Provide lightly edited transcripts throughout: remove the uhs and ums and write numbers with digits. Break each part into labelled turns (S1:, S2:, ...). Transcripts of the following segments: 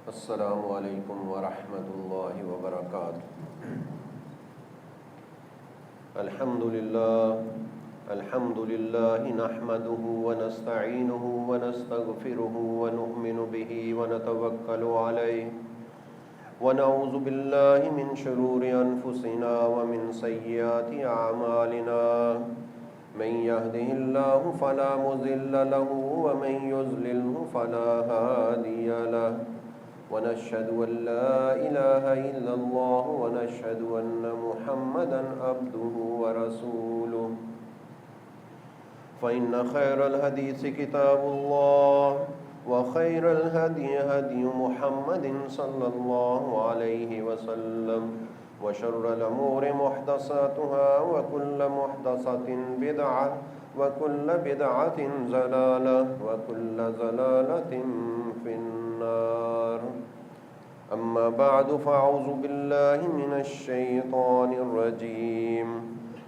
S1: السلام علیکم ورحمۃ اللہ وبرکاتہ۔ الحمد للہ نحمده ونستعینه ونستغفره ونؤمن به ونتوکل علیہ ونعوذ باللہ من شرور انفسنا ومن سیئات اعمالنا، من يهده الله فلا مضل له ومن يضلله فلا هادي له، ونشهد أن لا إله إلا الله ونشهد أن محمدا عبده ورسوله، فإن خير الحديث كتاب الله وخير الهدي هدي محمد صلى الله عليه وسلم، وشر الأمور محدثاتها وكل محدثة بدعة وكل بدعة ضلالة وكل ضلالة في النار۔ أما بعد فأعوذ بالله من الشيطان الرجيم،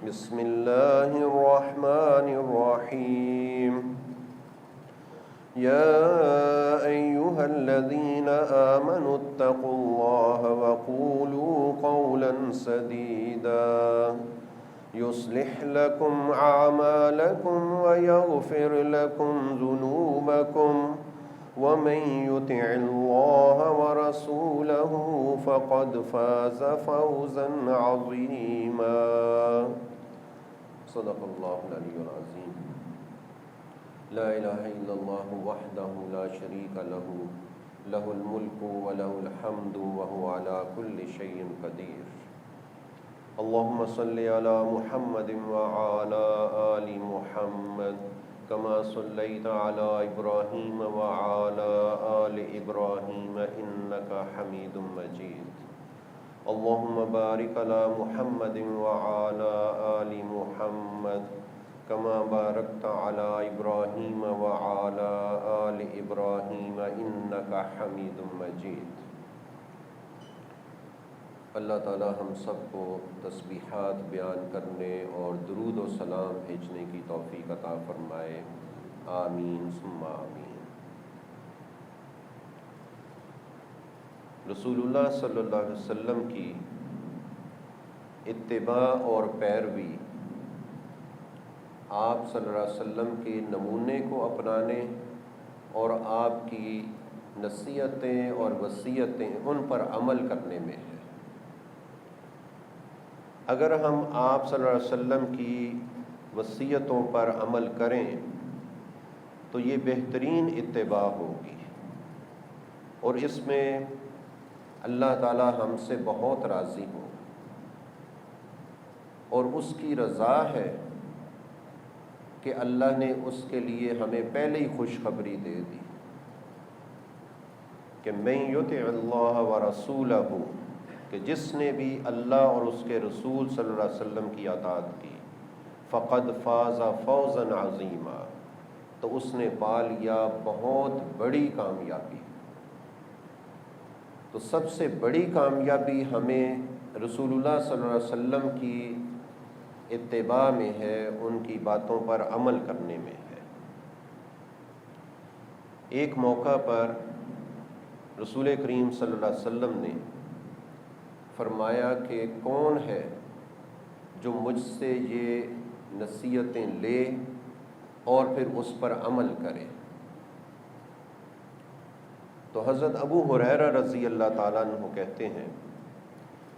S1: بسم الله الرحمن الرحيم۔ يا أيها الذين آمنوا اتقوا الله وقولوا قولا سديدا يصلح لكم أعمالكم ويغفر لكم ذنوبكم، ومن يطع الله ورسوله فقد فاز فوزا عظيما۔ صدق الله العلي العظيم۔ لا إله إلا الله وحده لا شريك له، له الملك وله الحمد وهو على كل شيء قدير۔ اللهم صل على محمد وعلى آل محمد كما صليت على إبراهيم وعلى آل إبراهيم إنك حميد مجيد۔ اللهم بارك على محمد وعلى آل محمد كما باركت على إبراهيم وعلى آل إبراهيم إنك حميد مجيد۔ اللہ تعالی ہم سب کو تسبیحات بیان کرنے اور درود و سلام بھیجنے کی توفیق عطا فرمائے، آمین ثم آمین۔ رسول اللہ صلی اللہ علیہ وسلم کی اتباع اور پیروی، آپ صلی اللہ علیہ وسلم کے نمونے کو اپنانے اور آپ کی نصیحتیں اور وصیتیں ان پر عمل کرنے میں ہے۔ اگر ہم آپ صلی اللہ علیہ وسلم کی وصیتوں پر عمل کریں تو یہ بہترین اتباع ہوگی، اور اس میں اللہ تعالی ہم سے بہت راضی ہو، اور اس کی رضا ہے کہ اللہ نے اس کے لیے ہمیں پہلے ہی خوشخبری دے دی کہ من یطع اللہ ورسولہ، کہ جس نے بھی اللہ اور اس کے رسول صلی اللہ علیہ وسلم کی اطاعت کی، فقد فاز فوزا عظیما، تو اس نے پا لیا بہت بڑی کامیابی۔ تو سب سے بڑی کامیابی ہمیں رسول اللہ صلی اللہ علیہ وسلم کی اتباع میں ہے، ان کی باتوں پر عمل کرنے میں ہے۔ ایک موقع پر رسول کریم صلی اللہ علیہ وسلم نے فرمایا کہ کون ہے جو مجھ سے یہ نصیحتیں لے اور پھر اس پر عمل کرے؟ تو حضرت ابو ہریرہ رضی اللہ تعالیٰ عنہ کہتے ہیں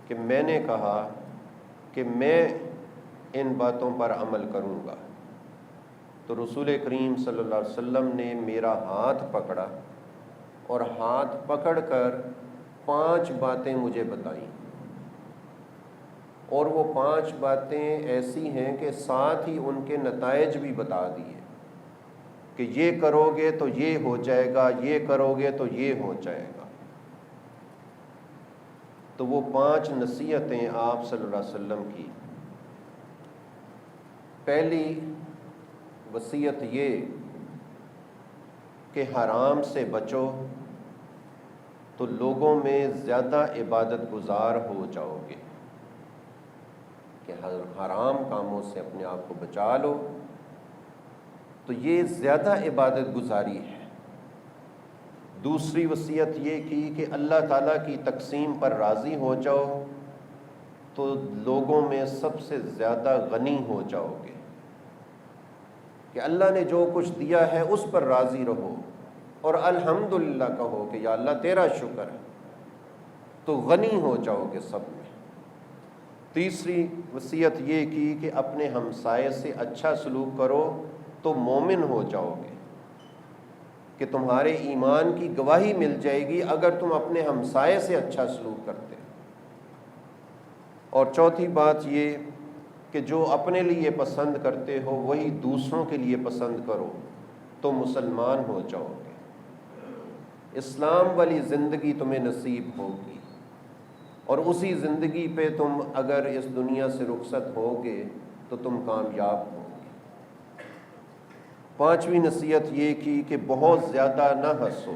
S1: کہ میں نے کہا کہ میں ان باتوں پر عمل کروں گا۔ تو رسول کریم صلی اللہ علیہ وسلم نے میرا ہاتھ پکڑا اور ہاتھ پکڑ کر 5 باتیں مجھے بتائیں، اور وہ 5 باتیں ایسی ہیں کہ ساتھ ہی ان کے نتائج بھی بتا دیے کہ یہ کرو گے تو یہ ہو جائے گا، یہ کرو گے تو یہ ہو جائے گا۔ تو وہ 5 نصیحتیں آپ صلی اللہ علیہ وسلم کی، پہلی وصیت یہ کہ حرام سے بچو تو لوگوں میں زیادہ عبادت گزار ہو جاؤ گے، کہ حرام کاموں سے اپنے آپ کو بچا لو تو یہ زیادہ عبادت گزاری ہے۔ دوسری وصیت یہ کی کہ اللہ تعالیٰ کی تقسیم پر راضی ہو جاؤ تو لوگوں میں سب سے زیادہ غنی ہو جاؤ گے، کہ اللہ نے جو کچھ دیا ہے اس پر راضی رہو اور الحمدللہ کہو کہ یا اللہ تیرا شکر ہے، تو غنی ہو جاؤ گے سب میں۔ تیسری وصیت یہ کی کہ اپنے ہمسائے سے اچھا سلوک کرو تو مومن ہو جاؤ گے، کہ تمہارے ایمان کی گواہی مل جائے گی اگر تم اپنے ہمسائے سے اچھا سلوک کرتے۔ اور چوتھی بات یہ کہ جو اپنے لیے پسند کرتے ہو وہی دوسروں کے لیے پسند کرو تو مسلمان ہو جاؤ گے، اسلام والی زندگی تمہیں نصیب ہوگی، اور اسی زندگی پہ تم اگر اس دنیا سے رخصت ہوگے تو تم کامیاب ہوگے۔ پانچویں نصیحت یہ کی کہ بہت زیادہ نہ ہنسو،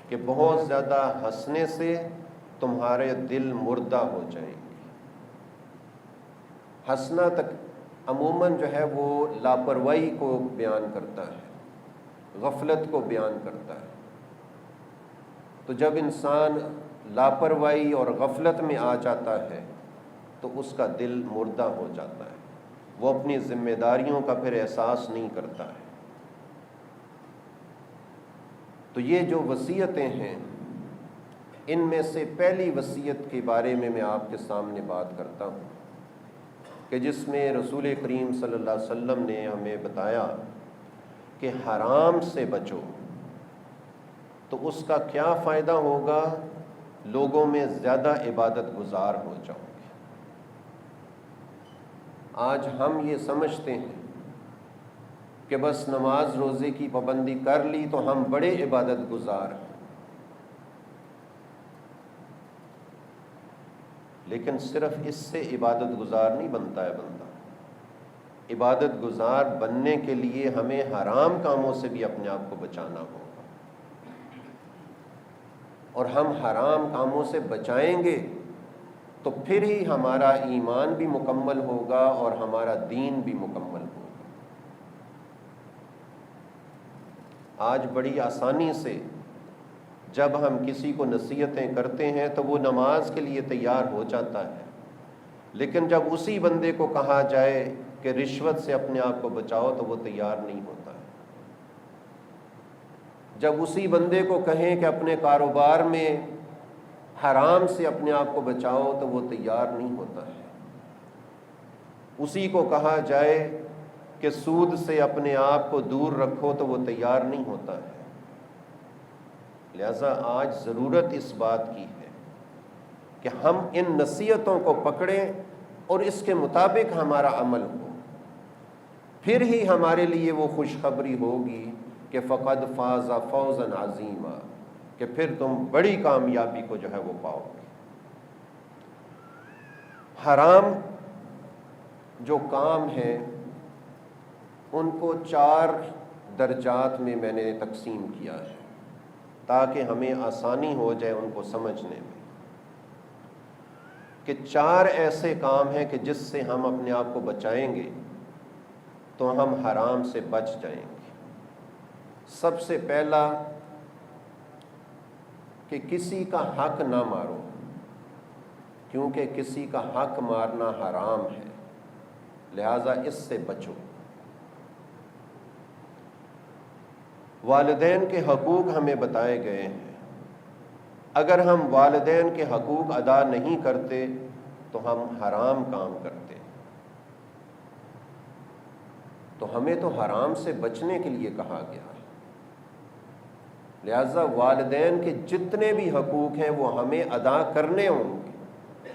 S1: کہ بہت زیادہ ہنسنے سے تمہارے دل مردہ ہو جائیں گے۔ ہنسنا تک عموماً جو ہے وہ لاپرواہی کو بیان کرتا ہے، غفلت کو بیان کرتا ہے۔ تو جب انسان لاپرواہی اور غفلت میں آ جاتا ہے تو اس کا دل مردہ ہو جاتا ہے، وہ اپنی ذمہ داریوں کا پھر احساس نہیں کرتا ہے۔ تو یہ جو وصیتیں ہیں، ان میں سے پہلی وصیت کے بارے میں آپ کے سامنے بات کرتا ہوں، کہ جس میں رسول کریم صلی اللہ علیہ وسلم نے ہمیں بتایا کہ حرام سے بچو، تو اس کا کیا فائدہ ہوگا؟ لوگوں میں زیادہ عبادت گزار ہو جاؤ گے۔ آج ہم یہ سمجھتے ہیں کہ بس نماز روزے کی پابندی کر لی تو ہم بڑے عبادت گزار ہیں، لیکن صرف اس سے عبادت گزار نہیں بنتا ہے بندہ۔ عبادت گزار بننے کے لیے ہمیں حرام کاموں سے بھی اپنے آپ کو بچانا ہوگا، اور ہم حرام کاموں سے بچائیں گے تو پھر ہی ہمارا ایمان بھی مکمل ہوگا اور ہمارا دین بھی مکمل ہوگا۔ آج بڑی آسانی سے جب ہم کسی کو نصیحتیں کرتے ہیں تو وہ نماز کے لیے تیار ہو جاتا ہے، لیکن جب اسی بندے کو کہا جائے کہ رشوت سے اپنے آپ کو بچاؤ تو وہ تیار نہیں ہوتا ہے۔ جب اسی بندے کو کہیں کہ اپنے کاروبار میں حرام سے اپنے آپ کو بچاؤ تو وہ تیار نہیں ہوتا ہے۔ اسی کو کہا جائے کہ سود سے اپنے آپ کو دور رکھو تو وہ تیار نہیں ہوتا ہے۔ لہذا آج ضرورت اس بات کی ہے کہ ہم ان نصیحتوں کو پکڑیں اور اس کے مطابق ہمارا عمل ہو، پھر ہی ہمارے لیے وہ خوشخبری ہوگی کہ فقد فاز فوزا عظیما، کہ پھر تم بڑی کامیابی کو جو ہے وہ پاؤ گے۔ حرام جو کام ہیں ان کو 4 درجات میں میں نے تقسیم کیا ہے تاکہ ہمیں آسانی ہو جائے ان کو سمجھنے میں، کہ 4 ایسے کام ہیں کہ جس سے ہم اپنے آپ کو بچائیں گے تو ہم حرام سے بچ جائیں گے۔ سب سے پہلا کہ کسی کا حق نہ مارو، کیونکہ کسی کا حق مارنا حرام ہے، لہذا اس سے بچو۔ والدین کے حقوق ہمیں بتائے گئے ہیں، اگر ہم والدین کے حقوق ادا نہیں کرتے تو ہم حرام کام کرتے، تو ہمیں تو حرام سے بچنے کے لیے کہا گیا ہے۔ لہذا والدین کے جتنے بھی حقوق ہیں وہ ہمیں ادا کرنے ہوں گے۔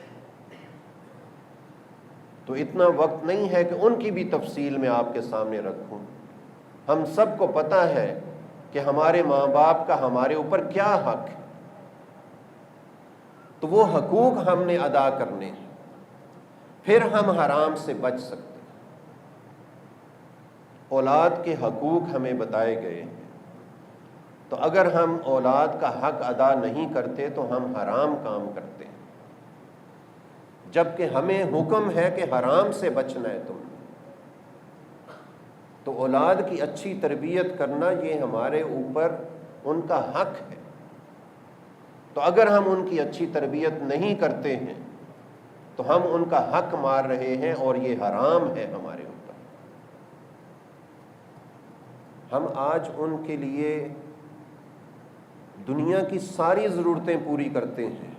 S1: تو اتنا وقت نہیں ہے کہ ان کی بھی تفصیل میں آپ کے سامنے رکھوں۔ ہم سب کو پتہ ہے کہ ہمارے ماں باپ کا ہمارے اوپر کیا حق ہے، تو وہ حقوق ہم نے ادا کرنے ہیں، پھر ہم حرام سے بچ سکتے ہیں۔ اولاد کے حقوق ہمیں بتائے گئے ہیں، تو اگر ہم اولاد کا حق ادا نہیں کرتے تو ہم حرام کام کرتے ہیں، جبکہ ہمیں حکم ہے کہ حرام سے بچنا ہے تم۔ تو اولاد کی اچھی تربیت کرنا یہ ہمارے اوپر ان کا حق ہے۔ تو اگر ہم ان کی اچھی تربیت نہیں کرتے ہیں تو ہم ان کا حق مار رہے ہیں اور یہ حرام ہے ہمارے اوپر۔ ہم آج ان کے لیے دنیا کی ساری ضرورتیں پوری کرتے ہیں،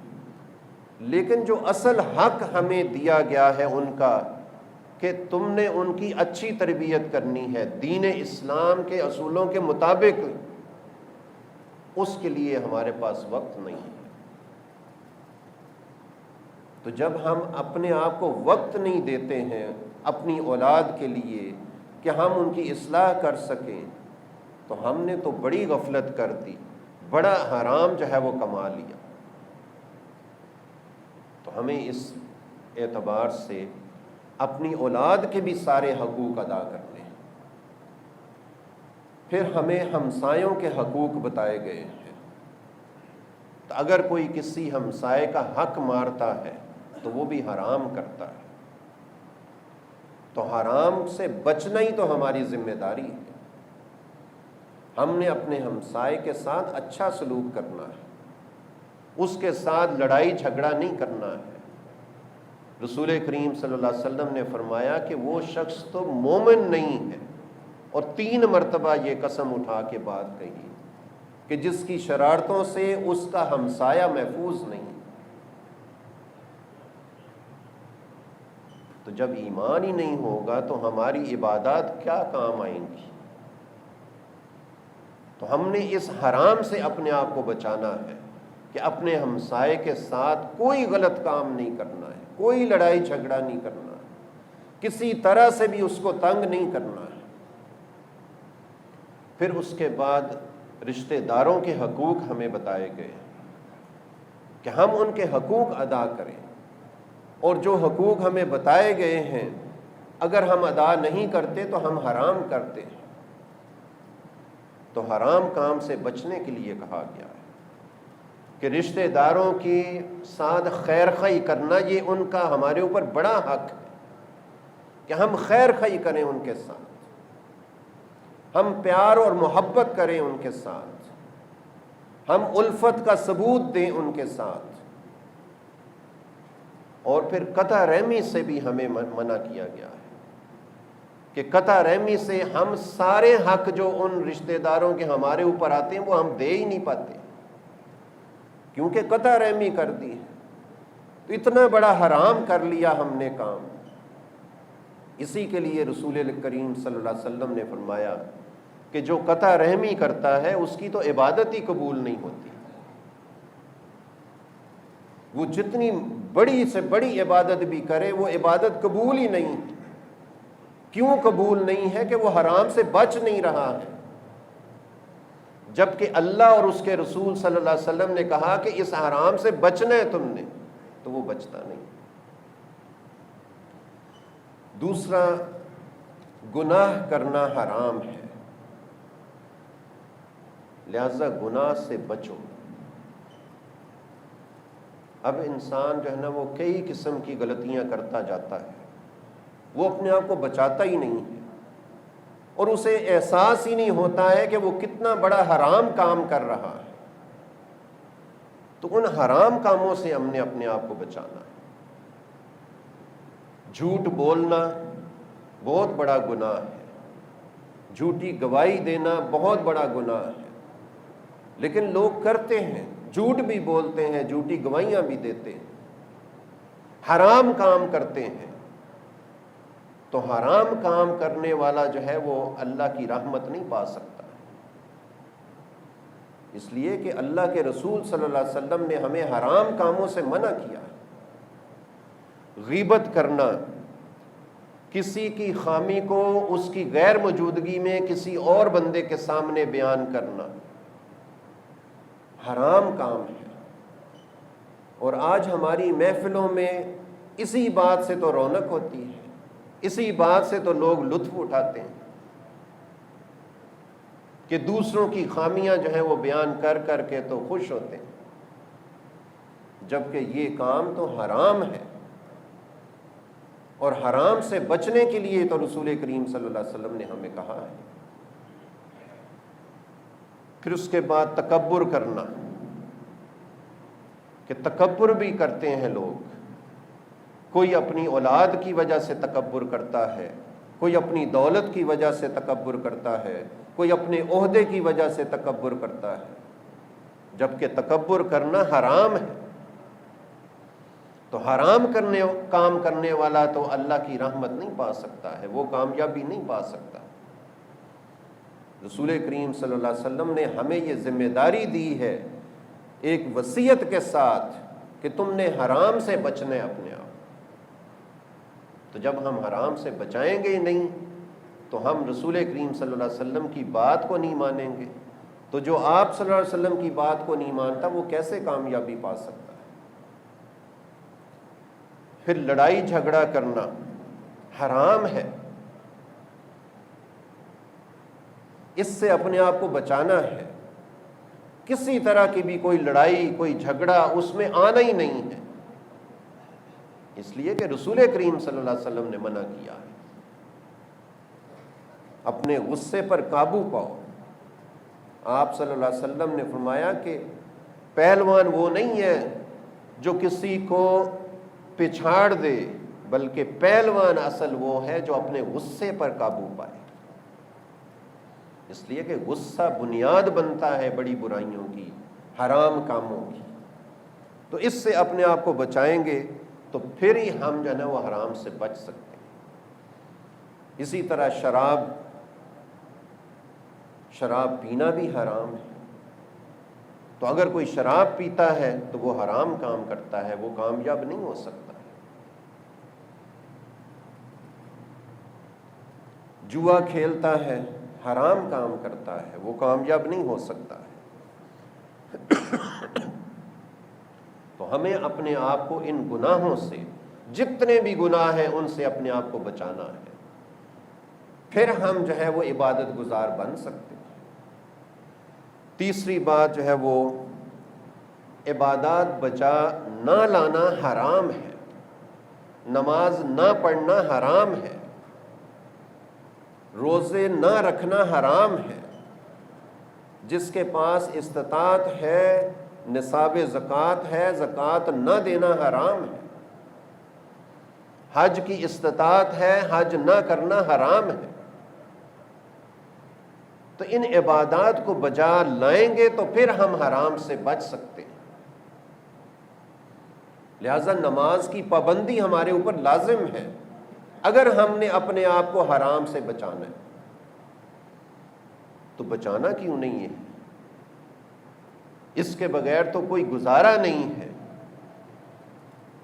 S1: لیکن جو اصل حق ہمیں دیا گیا ہے ان کا کہ تم نے ان کی اچھی تربیت کرنی ہے دین اسلام کے اصولوں کے مطابق، اس کے لیے ہمارے پاس وقت نہیں ہے۔ تو جب ہم اپنے آپ کو وقت نہیں دیتے ہیں اپنی اولاد کے لیے کہ ہم ان کی اصلاح کر سکیں، تو ہم نے تو بڑی غفلت کر دی، بڑا حرام جو ہے وہ کما لیا۔ تو ہمیں اس اعتبار سے اپنی اولاد کے بھی سارے حقوق ادا کرنے ہیں۔ پھر ہمیں ہمسایوں کے حقوق بتائے گئے ہیں۔ تو اگر کوئی کسی ہمسائے کا حق مارتا ہے تو وہ بھی حرام کرتا ہے۔ تو حرام سے بچنا ہی تو ہماری ذمہ داری ہے۔ ہم نے اپنے ہمسائے کے ساتھ اچھا سلوک کرنا ہے، اس کے ساتھ لڑائی جھگڑا نہیں کرنا ہے۔ رسول کریم صلی اللہ علیہ وسلم نے فرمایا کہ وہ شخص تو مومن نہیں ہے، اور 3 مرتبہ یہ قسم اٹھا کے بات کہی کہ جس کی شرارتوں سے اس کا ہمسایہ محفوظ نہیں۔ تو جب ایمان ہی نہیں ہوگا تو ہماری عبادات کیا کام آئیں گی؟ تو ہم نے اس حرام سے اپنے آپ کو بچانا ہے کہ اپنے ہمسائے کے ساتھ کوئی غلط کام نہیں کرنا ہے، کوئی لڑائی جھگڑا نہیں کرنا ہے، کسی طرح سے بھی اس کو تنگ نہیں کرنا ہے۔ پھر اس کے بعد رشتہ داروں کے حقوق ہمیں بتائے گئے کہ ہم ان کے حقوق ادا کریں، اور جو حقوق ہمیں بتائے گئے ہیں اگر ہم ادا نہیں کرتے تو ہم حرام کرتے ہیں۔ تو حرام کام سے بچنے کے لیے کہا گیا ہے کہ رشتہ داروں کی ساتھ خیر خواہی کرنا، یہ ان کا ہمارے اوپر بڑا حق ہے کہ ہم خیر خواہی کریں ان کے ساتھ، ہم پیار اور محبت کریں ان کے ساتھ، ہم الفت کا ثبوت دیں ان کے ساتھ۔ اور پھر قطع رحمی سے بھی ہمیں منع کیا گیا ہے کہ قطع رحمی سے ہم سارے حق جو ان رشتہ داروں کے ہمارے اوپر آتے ہیں وہ ہم دے ہی نہیں پاتے، کیونکہ قطع رحمی کر دی ہے۔ تو اتنا بڑا حرام کر لیا ہم نے کام۔ اسی کے لیے رسول کریم صلی اللہ علیہ وسلم نے فرمایا کہ جو قطع رحمی کرتا ہے اس کی تو عبادت ہی قبول نہیں ہوتی۔ وہ جتنی بڑی سے بڑی عبادت بھی کرے وہ عبادت قبول ہی نہیں۔ کیوں قبول نہیں ہے؟ کہ وہ حرام سے بچ نہیں رہا ہے، جبکہ اللہ اور اس کے رسول صلی اللہ علیہ وسلم نے کہا کہ اس حرام سے بچنا ہے تم نے، تو وہ بچتا نہیں۔ دوسرا، گناہ کرنا حرام ہے، لہذا گناہ سے بچو۔ اب انسان جو ہے نا وہ کئی قسم کی غلطیاں کرتا جاتا ہے، وہ اپنے آپ کو بچاتا ہی نہیں ہے، اور اسے احساس ہی نہیں ہوتا ہے کہ وہ کتنا بڑا حرام کام کر رہا ہے۔ تو ان حرام کاموں سے ہم نے اپنے آپ کو بچانا ہے۔ جھوٹ بولنا بہت بڑا گناہ ہے، جھوٹی گواہی دینا بہت بڑا گناہ ہے، لیکن لوگ کرتے ہیں، جھوٹ بھی بولتے ہیں، جھوٹی گواہیاں بھی دیتے ہیں، حرام کام کرتے ہیں۔ تو حرام کام کرنے والا جو ہے وہ اللہ کی رحمت نہیں پا سکتا، اس لیے کہ اللہ کے رسول صلی اللہ علیہ وسلم نے ہمیں حرام کاموں سے منع کیا ہے۔ غیبت کرنا، کسی کی خامی کو اس کی غیر موجودگی میں کسی اور بندے کے سامنے بیان کرنا حرام کام ہے۔ اور آج ہماری محفلوں میں اسی بات سے تو رونق ہوتی ہے، اسی بات سے تو لوگ لطف اٹھاتے ہیں کہ دوسروں کی خامیاں جو ہیں وہ بیان کر کر کے تو خوش ہوتے ہیں، جبکہ یہ کام تو حرام ہے۔ اور حرام سے بچنے کے لیے تو رسول کریم صلی اللہ علیہ وسلم نے ہمیں کہا ہے۔ پھر اس کے بعد تکبر کرنا، کہ تکبر بھی کرتے ہیں لوگ، کوئی اپنی اولاد کی وجہ سے تکبر کرتا ہے، کوئی اپنی دولت کی وجہ سے تکبر کرتا ہے، کوئی اپنے عہدے کی وجہ سے تکبر کرتا ہے، جبکہ تکبر کرنا حرام ہے۔ تو حرام کام کرنے والا تو اللہ کی رحمت نہیں پا سکتا ہے، وہ کامیابی نہیں پا سکتا۔ رسول کریم صلی اللہ علیہ وسلم نے ہمیں یہ ذمہ داری دی ہے ایک وصیت کے ساتھ کہ تم نے حرام سے بچنا ہے اپنے آپ۔ تو جب ہم حرام سے بچائیں گے ہی نہیں تو ہم رسول کریم صلی اللہ علیہ وسلم کی بات کو نہیں مانیں گے، تو جو آپ صلی اللہ علیہ وسلم کی بات کو نہیں مانتا وہ کیسے کامیابی پا سکتا ہے؟ پھر لڑائی جھگڑا کرنا حرام ہے، اس سے اپنے آپ کو بچانا ہے۔ کسی طرح کی بھی کوئی لڑائی، کوئی جھگڑا اس میں آنا ہی نہیں ہے، اس لیے کہ رسول کریم صلی اللہ علیہ وسلم نے منع کیا ہے۔ اپنے غصے پر قابو پاؤ۔ آپ صلی اللہ علیہ وسلم نے فرمایا کہ پہلوان وہ نہیں ہے جو کسی کو پچھاڑ دے، بلکہ پہلوان اصل وہ ہے جو اپنے غصے پر قابو پائے، اس لیے کہ غصہ بنیاد بنتا ہے بڑی برائیوں کی، حرام کاموں کی۔ تو اس سے اپنے آپ کو بچائیں گے تو پھر ہی ہم جو ہے نا وہ حرام سے بچ سکتے ہیں۔ اسی طرح شراب پینا بھی حرام ہے، تو اگر کوئی شراب پیتا ہے تو وہ حرام کام کرتا ہے، وہ کامیاب نہیں ہو سکتا۔ جوا کھیلتا ہے، حرام کام کرتا ہے، وہ کامیاب نہیں ہو سکتا ہے۔ تو ہمیں اپنے آپ کو ان گناہوں سے، جتنے بھی گناہ ہیں ان سے اپنے آپ کو بچانا ہے، پھر ہم جو ہے وہ عبادت گزار بن سکتے ہیں۔ تیسری بات جو ہے وہ عبادات بچا نہ لانا حرام ہے، نماز نہ پڑھنا حرام ہے، روزے نہ رکھنا حرام ہے۔ جس کے پاس استطاعت ہے، نصاب زکوٰۃ ہے، زکوٰۃ نہ دینا حرام ہے۔ حج کی استطاعت ہے، حج نہ کرنا حرام ہے۔ تو ان عبادات کو بجا لائیں گے تو پھر ہم حرام سے بچ سکتے ہیں۔ لہذا نماز کی پابندی ہمارے اوپر لازم ہے اگر ہم نے اپنے آپ کو حرام سے بچانا ہے۔ تو بچانا کیوں نہیں ہے؟ اس کے بغیر تو کوئی گزارا نہیں ہے۔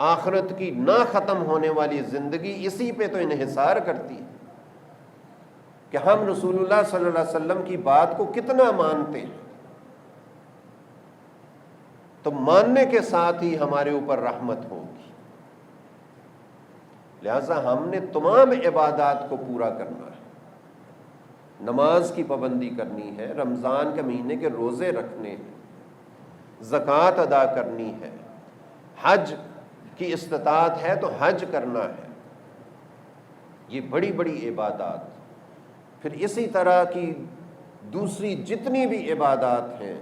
S1: آخرت کی نہ ختم ہونے والی زندگی اسی پہ تو انحصار کرتی ہے کہ ہم رسول اللہ صلی اللہ علیہ وسلم کی بات کو کتنا مانتے ہیں۔ تو ماننے کے ساتھ ہی ہمارے اوپر رحمت ہوگی۔ لہذا ہم نے تمام عبادات کو پورا کرنا ہے۔ نماز کی پابندی کرنی ہے، رمضان کے مہینے کے روزے رکھنے ہیں، زکوٰۃ ادا کرنی ہے، حج کی استطاعت ہے تو حج کرنا ہے۔ یہ بڑی بڑی عبادات۔ پھر اسی طرح کی دوسری جتنی بھی عبادات ہیں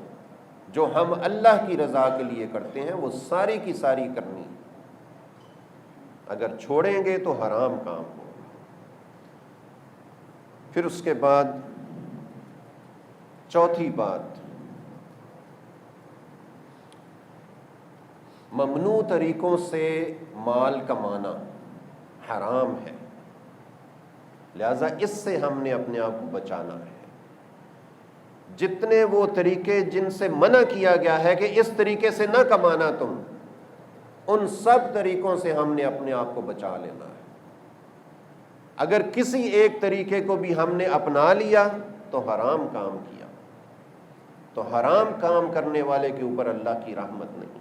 S1: جو ہم اللہ کی رضا کے لیے کرتے ہیں وہ ساری کی ساری کرنی ہے۔ اگر چھوڑیں گے تو حرام کام ہوگا۔ پھر اس کے بعد چوتھی بات، ممنوع طریقوں سے مال کمانا حرام ہے، لہذا اس سے ہم نے اپنے آپ کو بچانا ہے۔ جتنے وہ طریقے جن سے منع کیا گیا ہے کہ اس طریقے سے نہ کمانا تم، ان سب طریقوں سے ہم نے اپنے آپ کو بچا لینا ہے۔ اگر کسی ایک طریقے کو بھی ہم نے اپنا لیا تو حرام کام کیا، تو حرام کام کرنے والے کے اوپر اللہ کی رحمت نہیں۔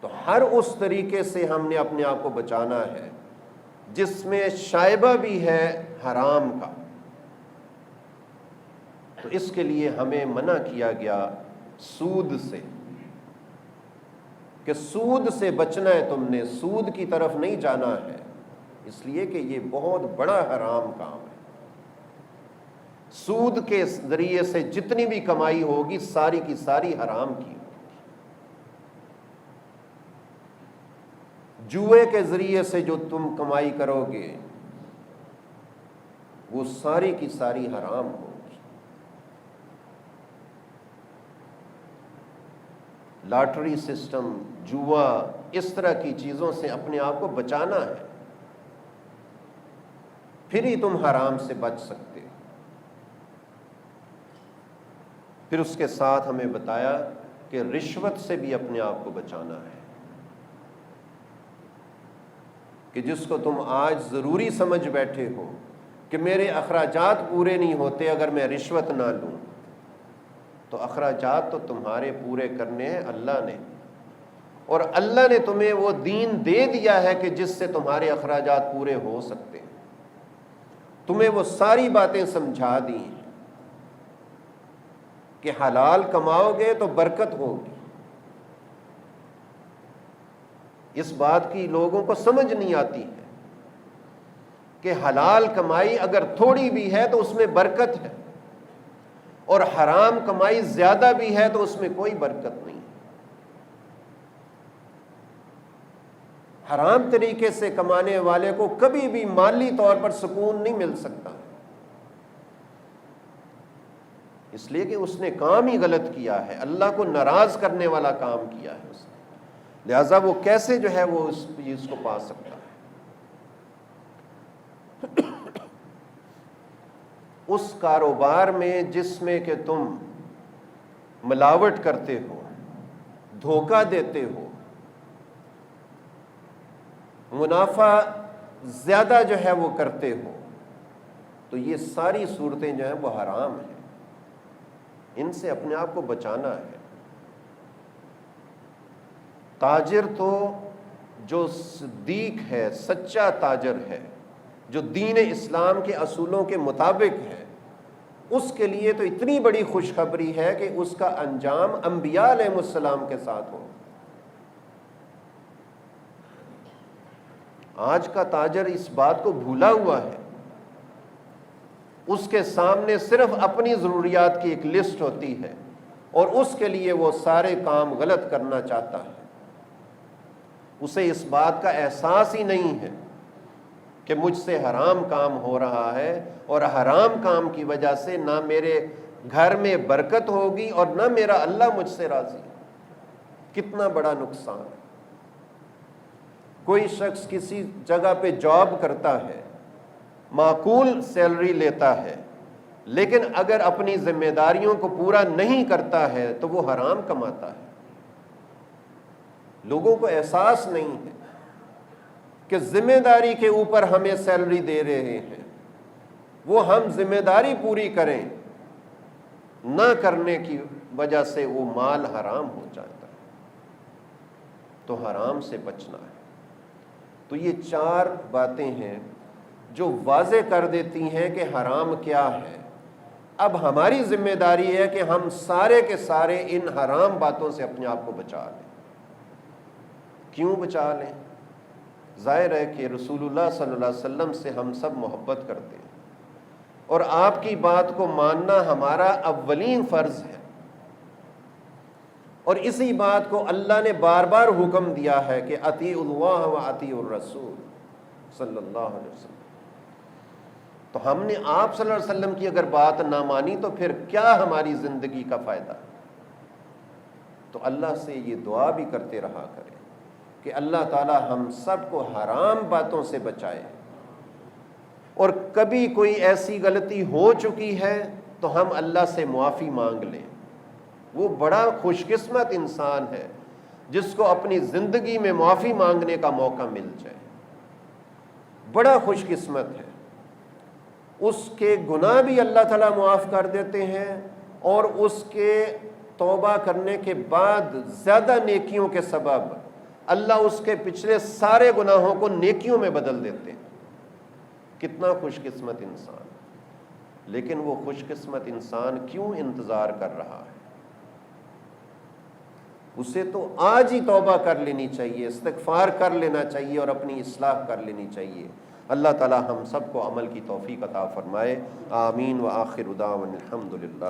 S1: تو ہر اس طریقے سے ہم نے اپنے آپ کو بچانا ہے جس میں شائبہ بھی ہے حرام کا۔ تو اس کے لیے ہمیں منع کیا گیا سود سے، کہ سود سے بچنا ہے، تم نے سود کی طرف نہیں جانا ہے، اس لیے کہ یہ بہت بڑا حرام کام ہے۔ سود کے ذریعے سے جتنی بھی کمائی ہوگی ساری کی ساری حرام کی ہوگی، جوئے کے ذریعے سے جو تم کمائی کرو گے وہ ساری کی ساری حرام ہوگی۔ لاٹری سسٹم، جوا، اس طرح کی چیزوں سے اپنے آپ کو بچانا ہے، پھر ہی تم حرام سے بچ سکتے ہو۔ پھر اس کے ساتھ ہمیں بتایا کہ رشوت سے بھی اپنے آپ کو بچانا ہے، کہ جس کو تم آج ضروری سمجھ بیٹھے ہو کہ میرے اخراجات پورے نہیں ہوتے اگر میں رشوت نہ لوں، تو اخراجات تو تمہارے پورے کرنے ہیں اللہ نے، اور اللہ نے تمہیں وہ دین دے دیا ہے کہ جس سے تمہارے اخراجات پورے ہو سکتے ہیں، تمہیں وہ ساری باتیں سمجھا دی ہیں کہ حلال کماؤ گے تو برکت ہوگی۔ اس بات کی لوگوں کو سمجھ نہیں آتی ہے کہ حلال کمائی اگر تھوڑی بھی ہے تو اس میں برکت ہے، اور حرام کمائی زیادہ بھی ہے تو اس میں کوئی برکت نہیں۔ حرام طریقے سے کمانے والے کو کبھی بھی مالی طور پر سکون نہیں مل سکتا، اس لیے کہ اس نے کام ہی غلط کیا ہے، اللہ کو ناراض کرنے والا کام کیا ہے اس نے، لہذا وہ کیسے جو ہے وہ اس چیز کو پا سکتا ہے۔ اس کاروبار میں جس میں کہ تم ملاوٹ کرتے ہو، دھوکہ دیتے ہو، منافع زیادہ جو ہے وہ کرتے ہو، تو یہ ساری صورتیں جو ہیں وہ حرام ہیں، ان سے اپنے آپ کو بچانا ہے۔ تاجر تو جو صدیق ہے، سچا تاجر ہے، جو دین اسلام کے اصولوں کے مطابق ہے، اس کے لیے تو اتنی بڑی خوشخبری ہے کہ اس کا انجام انبیاء علیہ السلام کے ساتھ ہو۔ آج کا تاجر اس بات کو بھولا ہوا ہے، اس کے سامنے صرف اپنی ضروریات کی ایک لسٹ ہوتی ہے اور اس کے لیے وہ سارے کام غلط کرنا چاہتا ہے۔ اسے اس بات کا احساس ہی نہیں ہے کہ مجھ سے حرام کام ہو رہا ہے، اور حرام کام کی وجہ سے نہ میرے گھر میں برکت ہوگی اور نہ میرا اللہ مجھ سے راضی۔ کتنا بڑا نقصان ہے۔ کوئی شخص کسی جگہ پہ جاب کرتا ہے، معقول سیلری لیتا ہے، لیکن اگر اپنی ذمہ داریوں کو پورا نہیں کرتا ہے تو وہ حرام کماتا ہے۔ لوگوں کو احساس نہیں ہے کہ ذمہ داری کے اوپر ہمیں سیلری دے رہے ہیں، وہ ہم ذمہ داری پوری کریں، نہ کرنے کی وجہ سے وہ مال حرام ہو جاتا ہے، تو حرام سے بچنا ہے۔ تو یہ 4 باتیں ہیں جو واضح کر دیتی ہیں کہ حرام کیا ہے۔ اب ہماری ذمہ داری ہے کہ ہم سارے کے سارے ان حرام باتوں سے اپنے آپ کو بچا لیں۔ کیوں بچا لیں؟ ظاہر ہے کہ رسول اللہ صلی اللہ علیہ وسلم سے ہم سب محبت کرتے ہیں، اور آپ کی بات کو ماننا ہمارا اولین فرض ہے، اور اسی بات کو اللہ نے بار بار حکم دیا ہے کہ اطیعوا اللہ و اطیعوا الرسول صلی اللہ علیہ وسلم۔ تو ہم نے آپ صلی اللہ علیہ وسلم کی اگر بات نہ مانی تو پھر کیا ہماری زندگی کا فائدہ؟ تو اللہ سے یہ دعا بھی کرتے رہا کریں کہ اللہ تعالی ہم سب کو حرام باتوں سے بچائے، اور کبھی کوئی ایسی غلطی ہو چکی ہے تو ہم اللہ سے معافی مانگ لیں۔ وہ بڑا خوش قسمت انسان ہے جس کو اپنی زندگی میں معافی مانگنے کا موقع مل جائے، بڑا خوش قسمت ہے۔ اس کے گناہ بھی اللہ تعالیٰ معاف کر دیتے ہیں، اور اس کے توبہ کرنے کے بعد زیادہ نیکیوں کے سبب اللہ اس کے پچھلے سارے گناہوں کو نیکیوں میں بدل دیتے ہیں۔ کتنا خوش قسمت انسان۔ لیکن وہ خوش قسمت انسان کیوں انتظار کر رہا ہے؟ اسے تو آج ہی توبہ کر لینی چاہیے، استغفار کر لینا چاہیے اور اپنی اصلاح کر لینی چاہیے۔ اللہ تعالی ہم سب کو عمل کی توفیق عطا فرمائے۔ آمین و آخر دعوانا الحمدللہ۔